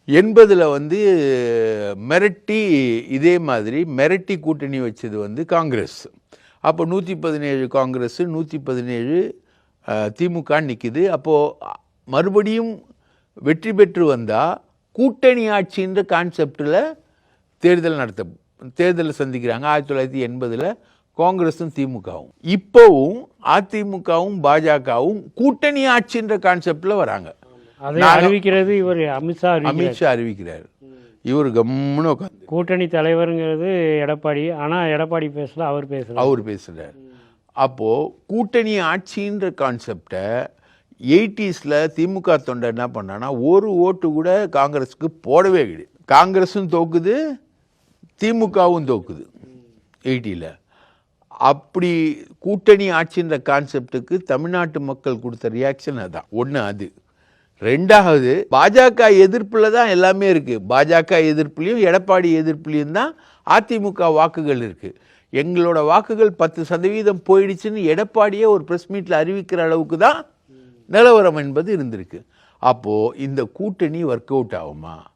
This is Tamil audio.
80 வந்து மிரட்டி இதே மாதிரி மிரட்டி கூட்டணி வச்சது வந்து காங்கிரஸ். அப்போ 117 காங்கிரஸ், 117 திமுக நிற்குது. அப்போது மறுபடியும் வெற்றி பெற்று வந்தால் கூட்டணி ஆட்சின்ற கான்செப்டில் தேர்தலை சந்திக்கிறாங்க. 1980 காங்கிரஸும் திமுகவும். இப்போவும் அதிமுகவும் பாஜகவும் கூட்டணி ஆட்சின்ற கான்செப்டில் வராங்க. அறிவிக்கிறது இவர் அமித்ஷா அறிவிக்கிறார். இவர் கம்முன்னு உட்காந்து கூட்டணி தலைவருங்கிறது எடப்பாடி. ஆனால் எடப்பாடி பேசல, அவர் பேசுகிறார். அப்போது கூட்டணி ஆட்சின்ற கான்செப்டை 80s திமுக தொண்டை என்ன பண்ணான்னா ஒரு ஓட்டு கூட காங்கிரஸுக்கு போடவே கிடையாது. காங்கிரஸும் தோக்குது, திமுகவும் தோக்குது 80. அப்படி கூட்டணி ஆட்சின்ற கான்செப்டுக்கு தமிழ்நாட்டு மக்கள் கொடுத்த ரியாக்ஷன் அதான். ஒன்று அது. ரெண்டாவது, பாஜக எதிர்ப்புல தான் எல்லாமே இருக்கு. பாஜக எதிர்ப்புலையும் எடப்பாடி எதிர்ப்புலையும் தான் அதிமுக வாக்குகள் இருக்கு. எங்களோட வாக்குகள் 10% போயிடுச்சுன்னு எடப்பாடியே ஒரு ப்ரெஸ் மீட்டில் அறிவிக்கிற அளவுக்கு தான் நிலவரம் என்பது இருந்திருக்கு. அப்போ இந்த கூட்டணி ஒர்க் அவுட் ஆகுமா?